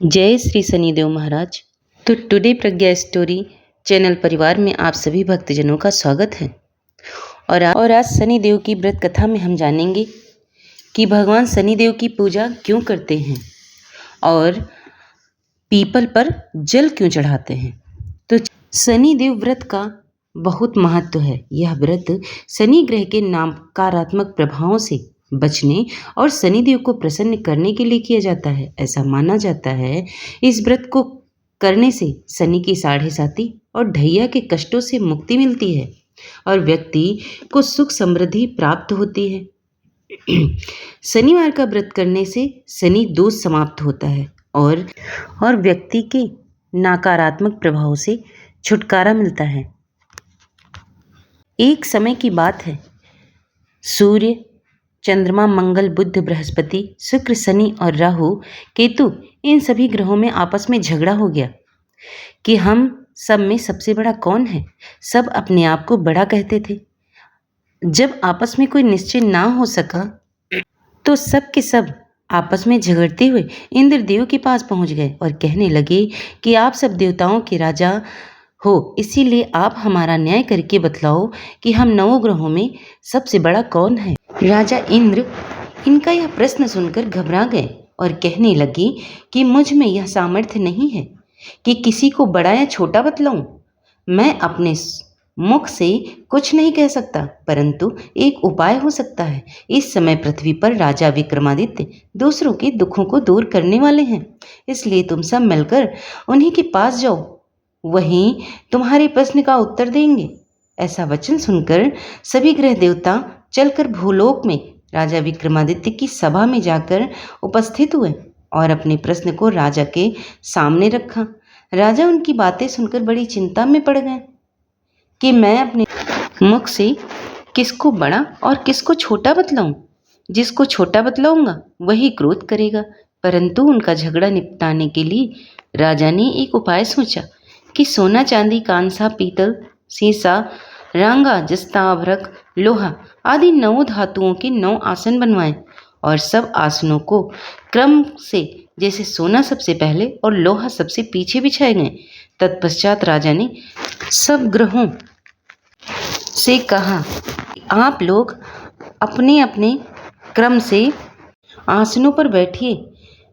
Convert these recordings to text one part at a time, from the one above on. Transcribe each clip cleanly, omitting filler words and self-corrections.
जय श्री शनिदेव महाराज। तो टुडे प्रज्ञा story channel परिवार में आप सभी भक्तजनों का स्वागत है। और आज शनिदेव की व्रत कथा में हम जानेंगे कि भगवान शनिदेव की पूजा क्यों करते हैं और पीपल पर जल क्यों चढ़ाते हैं। तो शनिदेव व्रत का बहुत महत्व है। यह व्रत शनि ग्रह के नकारात्मक प्रभावों से बचने और शनिदेव को प्रसन्न करने के लिए किया जाता है। ऐसा माना जाता है इस व्रत को करने से शनि की साढ़े साती और ढैया के कष्टों से मुक्ति मिलती है और व्यक्ति को सुख समृद्धि प्राप्त होती है। शनिवार का व्रत करने से शनि दोष समाप्त होता है और व्यक्ति के नकारात्मक प्रभाव से छुटकारा मिलता है। एक समय की बात है, सूर्य, चंद्रमा, मंगल, बुध, बृहस्पति, शुक्र, शनि और राहु, केतु इन सभी ग्रहों में आपस में झगड़ा हो गया कि हम सब में सबसे बड़ा कौन है। सब अपने आप को बड़ा कहते थे। जब आपस में कोई निश्चय ना हो सका तो सब के सब आपस में झगड़ते हुए इंद्रदेव के पास पहुंच गए और कहने लगे कि आप सब देवताओं के राजा हो, इसीलिए आप हमारा न्याय करके बतलाओ कि हम नौ ग्रहों में सबसे बड़ा कौन है। राजा इंद्र इनका यह प्रश्न सुनकर घबरा गए और कहने लगे कि मुझ में यह सामर्थ्य नहीं है कि किसी को बड़ा या छोटा बतलाऊं। मैं अपने मुख से कुछ नहीं कह सकता, परंतु एक उपाय हो सकता है। इस समय पृथ्वी पर राजा विक्रमादित्य दूसरों के दुखों को दूर करने वाले हैं, इसलिए तुम सब मिलकर उन्हीं के पास जाओ, वहीं तुम्हारे प्रश्न का उत्तर देंगे। ऐसा वचन सुनकर सभी ग्रह देवता चलकर भूलोक में राजा विक्रमादित्य की सभा में जाकर उपस्थित हुए और अपने प्रश्न को राजा के सामने रखा। राजा उनकी बातें सुनकर बड़ी चिंता में पड़ गए कि मैं अपने मुख से किसको बड़ा और किसको छोटा बतलाऊं। जिसको छोटा बतलाऊंगा वही क्रोध करेगा। परंतु उनका झगड़ा निपटाने के लिए राजा ने एक उपाय सोचा कि सोना, चांदी, कांसा, पीतल, सीसा, रांगा, जस्ता, अभ्रक, लोहा आदि 9 धातुओं के 9 आसन बनवाएं और सब आसनों को क्रम से, जैसे सोना सबसे पहले और लोहा सबसे पीछे बिछाए गए। तत्पश्चात राजा ने सब ग्रहों से कहा, आप लोग अपने अपने क्रम से आसनों पर बैठिए।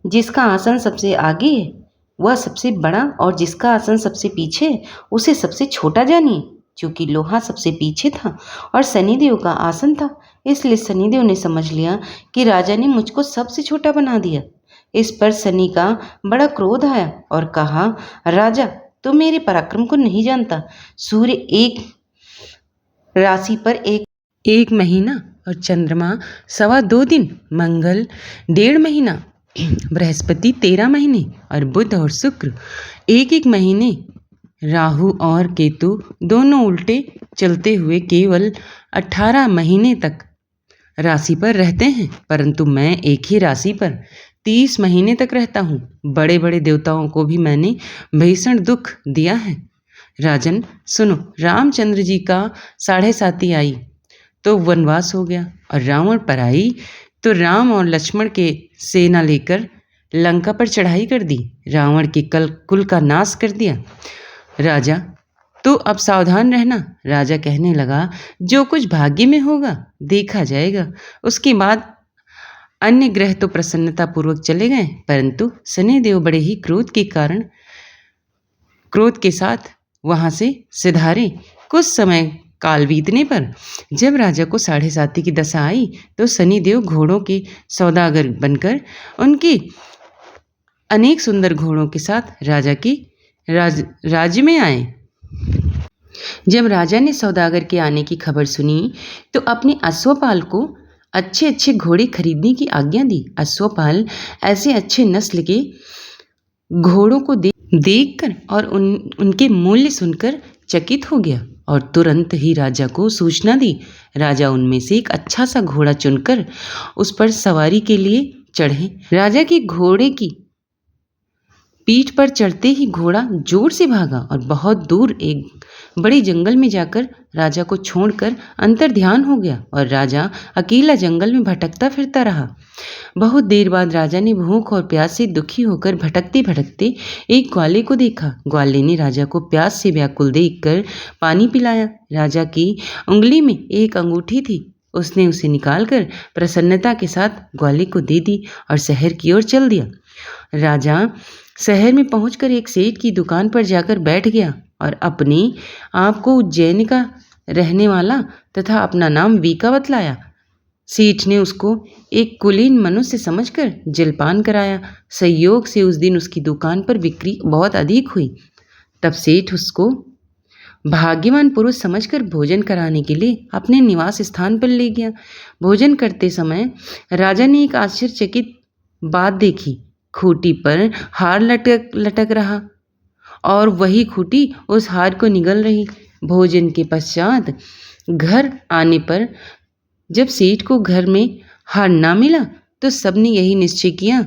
जिसका आसन सबसे आगे है वह सबसे बड़ा और जिसका आसन सबसे पीछे है उसे सबसे छोटा जानिए। चूँकि लोहा सबसे पीछे था और शनिदेव का आसन था, इसलिए शनिदेव ने समझ लिया कि राजा ने मुझको सबसे छोटा बना दिया। इस पर शनि का बड़ा क्रोध आया और कहा, राजा तू मेरे पराक्रम को नहीं जानता। सूर्य एक राशि पर एक महीना और चंद्रमा 2.25 दिन, मंगल 1.5 महीना, बृहस्पति 13 महीने और बुध और शुक्र 1 महीने, राहु और केतु दोनों उल्टे चलते हुए केवल 18 महीने तक राशि पर रहते हैं, परंतु मैं एक ही राशि पर 30 महीने तक रहता हूँ। बड़े बड़े देवताओं को भी मैंने भीषण दुख दिया है। राजन सुनो, रामचंद्र जी का साढ़े साती आई तो वनवास हो गया और रावण पर आई तो राम और लक्ष्मण के सेना लेकर लंका पर चढ़ाई कर दी। रावण के कुल का नाश कर दिया। राजा तो अब सावधान रहना। राजा कहने लगा, जो कुछ भाग्य में होगा देखा जाएगा। उसके बाद अन्य ग्रह तो प्रसन्नता पूर्वक चले गए, परंतु शनिदेव बड़े ही क्रोध के साथ वहां से सिधारे। कुछ समय काल बीतने पर जब राजा को साढ़े साती की दशा आई तो शनिदेव घोड़ों के सौदागर बनकर उनके अनेक सुंदर घोड़ों के साथ राजा की राज्य में आए। जब राजा ने सौदागर के आने की खबर सुनी तो अपने अश्वपाल को अच्छे अच्छे घोड़े खरीदने की आज्ञा दी। अश्वपाल ऐसे अच्छे नस्ल के घोड़ों को देखकर और उनके मूल्य सुनकर चकित हो गया और तुरंत ही राजा को सूचना दी। राजा उनमें से एक अच्छा सा घोड़ा चुनकर उस पर सवारी के लिए चढ़े। राजा के घोड़े की पीठ पर चढ़ते ही घोड़ा जोर से भागा और बहुत दूर एक बड़े जंगल में जाकर राजा को छोड़कर अंतर्ध्यान हो गया और राजा अकेला जंगल में भटकता फिरता रहा। बहुत देर बाद राजा ने भूख और प्यास से दुखी होकर भटकते भटकते एक ग्वाले को देखा। ग्वाले ने राजा को प्यास से व्याकुल देखकर पानी पिलाया। राजा की उंगली में एक अंगूठी थी। उसने उसे निकालकर प्रसन्नता के साथ ग्वाले को दे दी और शहर की ओर चल दिया। राजा शहर में पहुंचकर एक सेठ की दुकान पर जाकर बैठ गया और अपने आप को उज्जैन का रहने वाला तथा अपना नाम वीका बतलाया। सेठ ने उसको एक कुलीन मनुष्य समझकर जलपान कराया। संयोग से उस दिन उसकी दुकान पर बिक्री बहुत अधिक हुई। तब सेठ उसको भाग्यवान पुरुष समझकर भोजन कराने के लिए अपने निवास स्थान पर ले गया। भोजन करते समय राजा ने एक आश्चर्यचकित बात देखी। खूंटी पर हार लटक रहा और वही खूंटी उस हार को निगल रही। भोजन के पश्चात घर आने पर जब सेठ को घर में हार ना मिला तो सबने यही निश्चय किया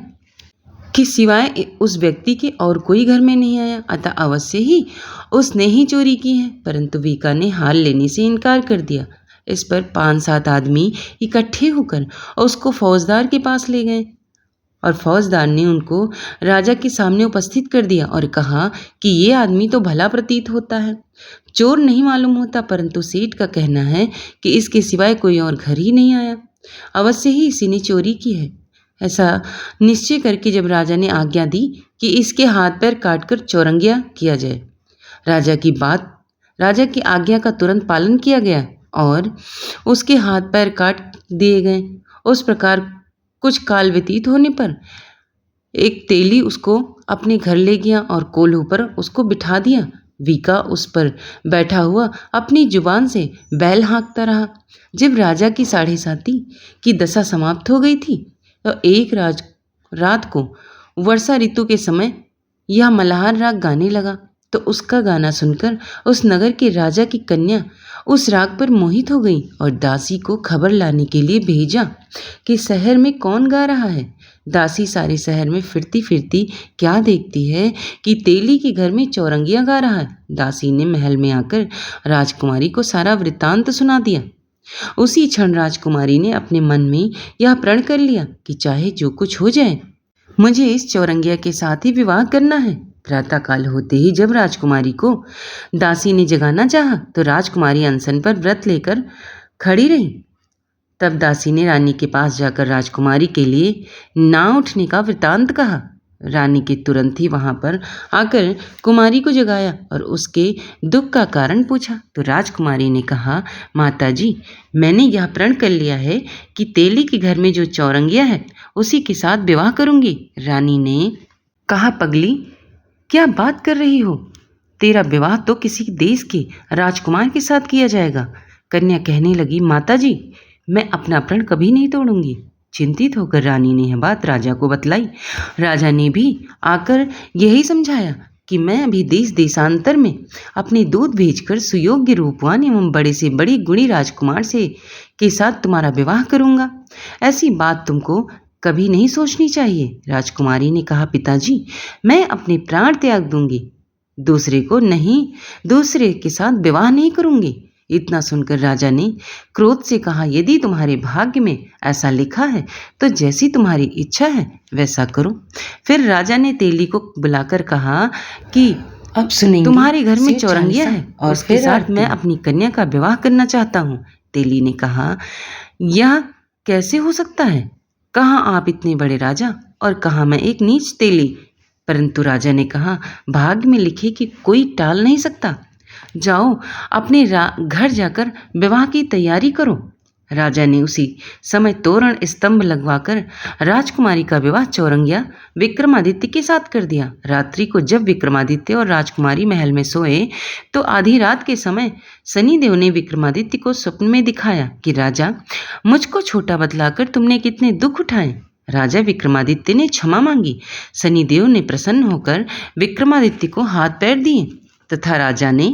कि सिवाय उस व्यक्ति के और कोई घर में नहीं आया, अतः अवश्य ही उसने ही चोरी की है। परंतु वीका ने हार लेने से इनकार कर दिया। इस पर 5-7 आदमी इकट्ठे होकर उसको फौजदार के पास ले गए और फौजदार ने उनको राजा के सामने उपस्थित कर दिया और कहा कि ये आदमी तो भला प्रतीत होता है, चोर नहीं मालूम होता, परंतु सेठ का कहना है कि इसके सिवाय कोई और घर ही नहीं आया, अवश्य ही इसी ने चोरी की है। ऐसा निश्चय करके जब राजा ने आज्ञा दी कि इसके हाथ पैर काटकर चौरंगिया किया जाए, राजा की आज्ञा का तुरंत पालन किया गया और उसके हाथ पैर काट दिए गए। उस प्रकार कुछ काल व्यतीत होने पर एक तेली उसको अपने घर ले गया और कोल्हू पर उसको बिठा दिया। वीका उस पर बैठा हुआ अपनी जुबान से बैल हाँकता रहा। जब राजा की 7:30 की दशा समाप्त हो गई थी तो एक रात को वर्षा ऋतु के समय यह मल्हार राग गाने लगा। तो उसका गाना सुनकर उस नगर के राजा की कन्या उस राग पर मोहित हो गई और दासी को खबर लाने के लिए भेजा कि शहर में कौन गा रहा है। दासी सारे शहर में फिरती फिरती क्या देखती है कि तेली के घर में चौरंगिया गा रहा है। दासी ने महल में आकर राजकुमारी को सारा वृत्तांत सुना दिया। उसी क्षण राजकुमारी ने अपने मन में यह प्रण कर लिया कि चाहे जो कुछ हो जाए, मुझे इस चौरंगिया के साथ ही विवाह करना है। प्रातःकाल होते ही जब राजकुमारी को दासी ने जगाना चाहा तो राजकुमारी अनशन पर व्रत लेकर खड़ी रही। तब दासी ने रानी के पास जाकर राजकुमारी के लिए ना उठने का वृत्तांत कहा। रानी के तुरंत ही वहां पर आकर कुमारी को जगाया और उसके दुख का कारण पूछा। तो राजकुमारी ने कहा, माता जी, मैंने यह प्रण कर लिया है कि तेली के घर में जो चौरंगिया है उसी के साथ विवाह करूंगी। रानी ने कहा, पगली, क्या बात कर रही हो? तेरा विवाह तो किसी देश के राजकुमार के साथ किया जाएगा। कन्या कहने लगी, माता जी, मैं अपना प्रण कभी नहीं तोड़ूंगी। चिंतित होकर रानी ने यह बात राजा को बतलाई। राजा ने भी आकर यही समझाया कि मैं अभी देश देशांतर में अपने दूत भेजकर सुयोग्य रूपवान एवं बड़े से बड़े गुणी राजकुमार से के साथ तुम्हारा विवाह करूंगा। ऐसी बात तुमको कभी नहीं सोचनी चाहिए। राजकुमारी ने कहा, पिताजी, मैं अपने प्राण त्याग दूंगी, दूसरे के साथ विवाह नहीं करूंगी। इतना सुनकर राजा ने क्रोध से कहा, यदि तुम्हारे भाग्य में ऐसा लिखा है तो जैसी तुम्हारी इच्छा है वैसा करो। फिर राजा ने तेली को बुलाकर कहा कि अब सुनेंगे, तुम्हारे घर में चौरंगिया है और उसके साथ मैं अपनी कन्या का विवाह करना चाहता हूँ। तेली ने कहा, यह कैसे हो सकता है? कहाँ आप इतने बड़े राजा और कहाँ मैं एक नीच तेली? परंतु राजा ने कहा, भाग्य में लिखे कि कोई टाल नहीं सकता। जाओ अपने घर जाकर विवाह की तैयारी करो। राजा ने उसी समय तोरण स्तंभ लगवाकर राजकुमारी का विवाह चौरंगिया विक्रमादित्य के साथ कर दिया। रात्रि को जब विक्रमादित्य और राजकुमारी महल में सोए तो आधी रात के समय शनिदेव ने विक्रमादित्य को स्वप्न में दिखाया कि राजा, मुझको छोटा बतलाकर तुमने कितने दुख उठाए। राजा विक्रमादित्य ने क्षमा मांगी। शनिदेव ने प्रसन्न होकर विक्रमादित्य को हाथ पैर दिए तथा राजा ने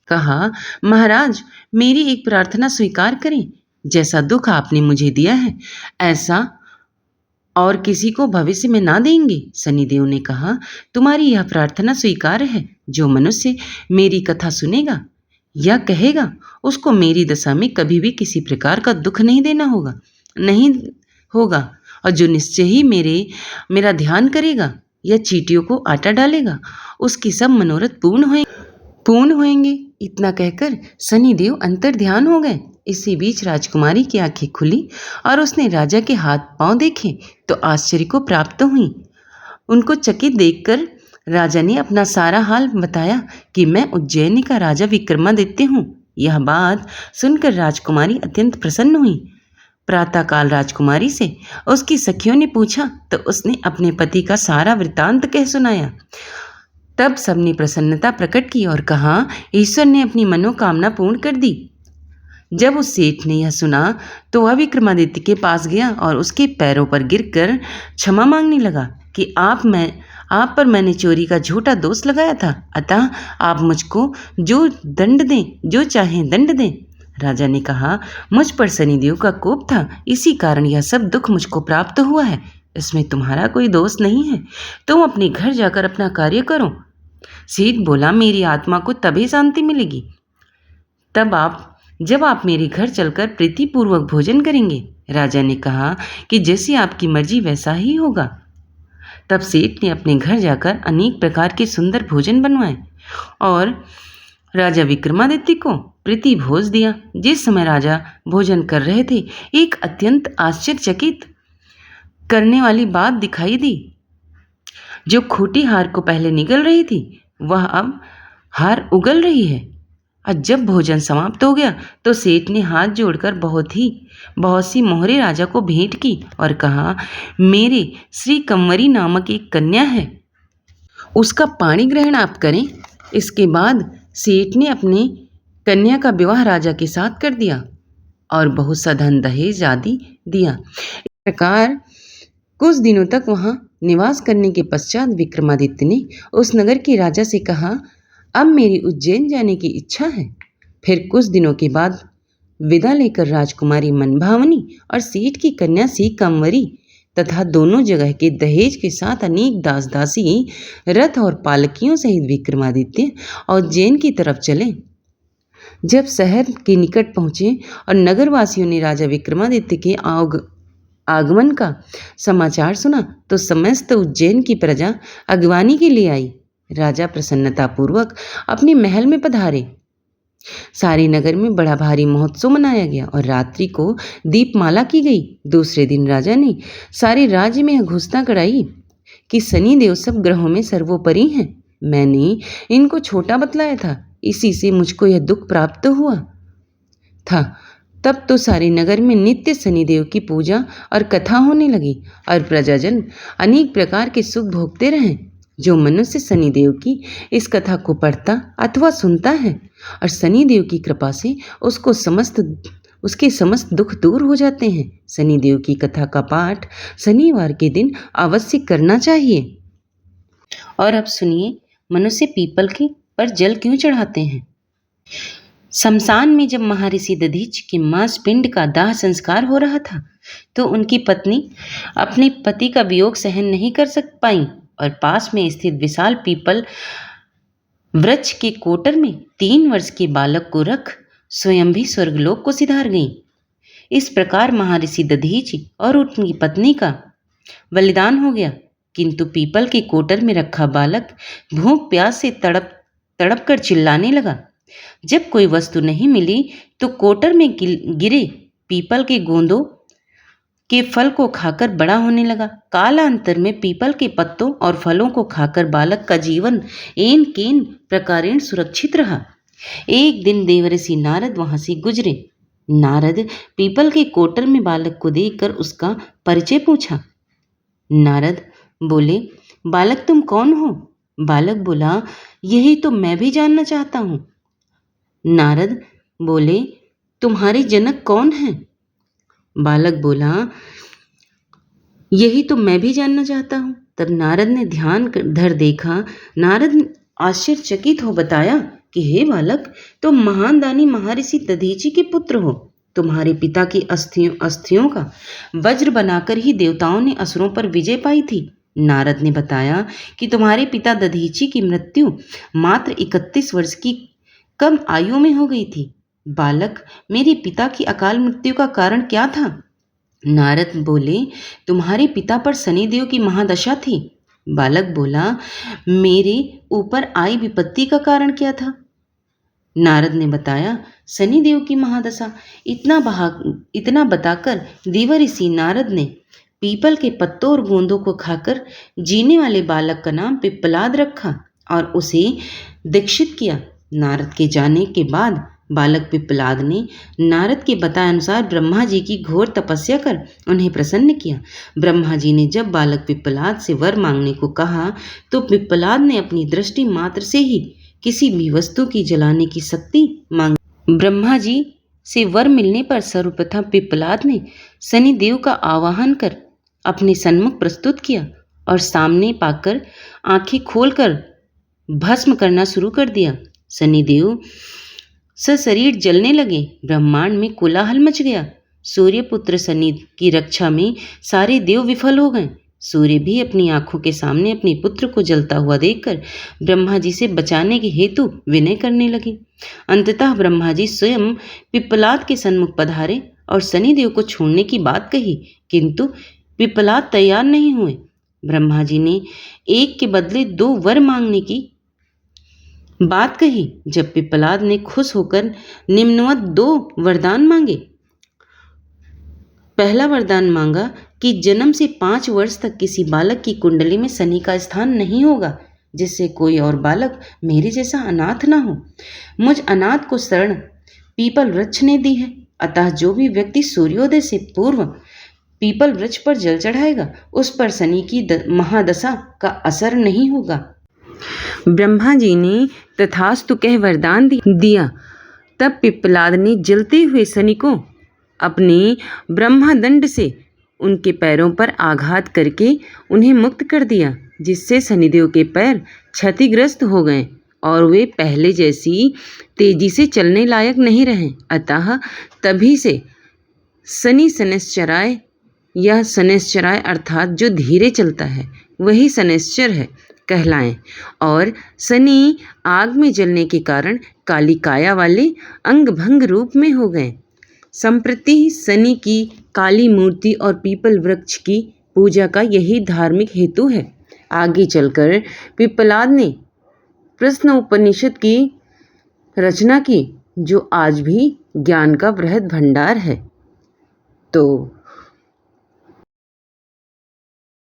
कहा, महाराज, मेरी एक प्रार्थना स्वीकार करें। जैसा दुख आपने मुझे दिया है ऐसा और किसी को भविष्य में ना देंगे। शनिदेव ने कहा, तुम्हारी यह प्रार्थना स्वीकार है। जो मनुष्य मेरी कथा सुनेगा या कहेगा, उसको मेरी दशा में कभी भी किसी प्रकार का दुख नहीं होगा। और जो निश्चय ही मेरा ध्यान करेगा या चींटियों को आटा डालेगा, उसकी सब मनोरथ पूर्ण होंगे। इतना कहकर शनिदेव अंतर ध्यान हो गए। इसी बीच राजकुमारी की आंखें खुली और उसने राजा के हाथ पांव देखे तो आश्चर्य को प्राप्त हुई। उनको चकित देखकर राजा ने अपना सारा हाल बताया कि मैं उज्जैनी का राजा विक्रमादित्य हूँ। यह बात सुनकर राजकुमारी अत्यंत प्रसन्न हुई। प्रातःकाल राजकुमारी से उसकी सखियों ने पूछा तो उसने अपने पति का सारा वृत्तांत कह सुनाया। तब सबने प्रसन्नता प्रकट की और कहा, ईश्वर ने अपनी मनोकामना पूर्ण कर दी। जब उस सेठ ने यह सुना तो वह विक्रमादित्य के पास गया और उसके पैरों पर गिरकर क्षमा मांगने लगा कि आप पर मैंने चोरी का झूठा दोष लगाया था, अतः आप मुझको जो चाहें दंड दें। राजा ने कहा, मुझ पर शनिदेव का कोप था, इसी कारण यह सब दुख मुझको प्राप्त हुआ है। इसमें तुम्हारा कोई दोष नहीं है। तुम अपने घर जाकर अपना कार्य करो। सेठ बोला, मेरी आत्मा को तभी शांति मिलेगी जब आप मेरे घर चलकर प्रीतिपूर्वक भोजन करेंगे। राजा ने कहा कि जैसी आपकी मर्जी वैसा ही होगा। तब सेठ ने अपने घर जाकर अनेक प्रकार के सुंदर भोजन बनवाए और राजा विक्रमादित्य को प्रीति भोज दिया। जिस समय राजा भोजन कर रहे थे, एक अत्यंत आश्चर्यचकित करने वाली बात दिखाई दी। जो खोटी हार को पहले निगल रही थी, वह अब हार उगल रही है। और जब भोजन समाप्त हो गया तो सेठ ने हाथ जोड़कर बहुत सी मोहरे राजा को भेंट की और कहा, मेरे श्री कंवरी नामक एक कन्या है, उसका पाणी ग्रहण आप करें। इसके बाद सेठ ने अपनी कन्या का विवाह राजा के साथ कर दिया और बहुत सा धन दहेज आदि दिया। इस प्रकार कुछ दिनों तक वहाँ निवास करने के पश्चात विक्रमादित्य ने उस नगर के राजा से कहा, अब मेरी उज्जैन जाने की इच्छा है। फिर कुछ दिनों के बाद विदा लेकर राजकुमारी मनभावनी और सेठ की कन्या सी कंवरी तथा दोनों जगह के दहेज के साथ अनेक दास दासी रथ और पालकियों सहित विक्रमादित्य उज्जैन की तरफ चले। जब शहर के निकट पहुँचे और नगरवासियों ने राजा विक्रमादित्य के आगमन का समाचार सुना तो समस्त उज्जैन की प्रजा अगवानी के लिए आई। राजा प्रसन्नतापूर्वक अपने महल में पधारे। सारे नगर में बड़ा भारी महोत्सव मनाया गया और रात्रि को दीपमाला की गई। दूसरे दिन राजा ने सारे राज्य में घोषणा कराई कि शनिदेव सब ग्रहों में सर्वोपरि हैं। मैंने इनको छोटा बतलाया था, इसी से मुझको यह दुख प्राप्त हुआ था। तब तो सारे नगर में नित्य शनिदेव की पूजा और कथा होने लगी और प्रजाजन अनेक प्रकार के सुख भोगते रहे। जो मनुष्य शनिदेव की इस कथा को पढ़ता अथवा सुनता है और शनिदेव की कृपा से उसके समस्त दुख दूर हो जाते हैं। शनिदेव की कथा का पाठ शनिवार के दिन अवश्य करना चाहिए। और अब सुनिए, मनुष्य पीपल के पर जल क्यों चढ़ाते हैं। शमशान में जब महर्षि दधीचि के मांस पिंड का दाह संस्कार हो रहा था तो उनकी पत्नी अपने पति का वियोग सहन नहीं कर पाई और पास में स्थित विशाल पीपल वृक्ष के कोटर में 3 वर्ष के बालक को रख स्वयं भी स्वर्गलोक को सिधार गई। इस प्रकार महर्षि दधीचि और उनकी पत्नी का बलिदान हो गया। किंतु पीपल के कोटर में रखा बालक भूख प्यास से तड़प कर चिल्लाने लगा। जब कोई वस्तु नहीं मिली तो कोटर में गिरे पीपल के गोंदों के फल को खाकर बड़ा होने लगा। कालांतर में पीपल के पत्तों और फलों को खाकर बालक का जीवन एन केन प्रकारेण सुरक्षित रहा। एक दिन देवर्षि नारद वहां से गुजरे। नारद पीपल के कोटर में बालक को देखकर उसका परिचय पूछा। नारद बोले, बालक तुम कौन हो? बालक बोला, यही तो मैं भी जानना चाहता हूँ। नारद बोले, तुम्हारे जनक कौन हैं? बालक बोला, यही तो मैं भी जानना चाहता हूँ। तब नारद ने ध्यान धर देखा। नारद आश्चर्यचकित हो बताया कि हे बालक, तुम महान दानी महर्षि दधीचि के पुत्र हो। तुम्हारे पिता की अस्थियों का वज्र बनाकर ही देवताओं ने असुरों पर विजय पाई थी। नारद ने बताया कि तुम्हारे पिता दधीची की मृत्यु मात्र 31 वर्ष की कम आयु में हो गई थी। बालक, मेरे पिता की अकाल मृत्यु का कारण क्या था? नारद बोले, तुम्हारे पिता पर शनिदेव की महादशा थी। बालक बोला, मेरे ऊपर आई विपत्ति का कारण क्या था? नारद ने बताया, शनिदेव की महादशा। इतना बताकर देव ऋषि नारद ने पीपल के पत्तों और बूंदों को खाकर जीने वाले बालक का नाम पिप्पलाद रखा और उसे दीक्षित किया। नारद के जाने के बाद बालक पिप्पलाद ने नारद के बताए अनुसार ब्रह्मा जी की घोर तपस्या कर उन्हें प्रसन्न किया। ब्रह्मा जी ने जब बालक पिप्पलाद से वर मांगने को कहा तो पिप्पलाद ने अपनी दृष्टि मात्र से ही किसी भी वस्तु की जलाने की शक्ति मांगी। ब्रह्मा जी से वर मिलने पर सर्वप्रथम पिप्पलाद ने शनिदेव का आवाहन कर अपने सन्मुख प्रस्तुत किया और सामने पाकर आंखें खोलकर भस्म करना शुरू कर दिया। शनिदेव सशरीर जलने लगे। ब्रह्मांड में कोलाहल मच गया। सूर्यपुत्र शनि की रक्षा में सारे देव विफल हो गए। सूर्य भी अपनी आंखों के सामने अपने पुत्र को जलता हुआ देखकर ब्रह्मा जी से बचाने के हेतु विनय करने लगे। अंततः ब्रह्मा जी स्वयं पिप्पलाद के सन्मुख पधारे और शनिदेव को छोड़ने की बात कही, किंतु पिप्पलाद तैयार नहीं हुए। ब्रह्मा जी ने एक के बदले 2 वर मांगने की बात कही। जब पिप्पलाद ने खुश होकर निम्नवत 2 वरदान मांगे। पहला वरदान मांगा कि जन्म से 5 वर्ष तक किसी बालक की कुंडली में शनि का स्थान नहीं होगा, जिससे कोई और बालक मेरे जैसा अनाथ ना हो। मुझ अनाथ को शरण पीपल वृक्ष ने दी है, अतः जो भी व्यक्ति सूर्योदय से पूर्व पीपल वृक्ष पर जल चढ़ाएगा उस पर शनि की महादशा का असर नहीं होगा। ब्रह्मा जी ने तथास्तु कह वरदान दिया। तब पिप्पलाद ने जलते हुए शनि को अपने ब्रह्मदंड से उनके पैरों पर आघात करके उन्हें मुक्त कर दिया, जिससे शनिदेव के पैर क्षतिग्रस्त हो गए और वे पहले जैसी तेजी से चलने लायक नहीं रहे। अतः तभी से शनि शनैश्चराय या शनैश्चराय अर्थात जो धीरे चलता है वही शनैश्चर है कहलाएं और शनि आग में जलने के कारण काली काया वाले अंगभंग रूप में हो गए। संप्रति शनि की काली मूर्ति और पीपल वृक्ष की पूजा का यही धार्मिक हेतु है। आगे चलकर पिप्पलाद ने प्रश्न उपनिषद की रचना की, जो आज भी ज्ञान का बृहद भंडार है। तो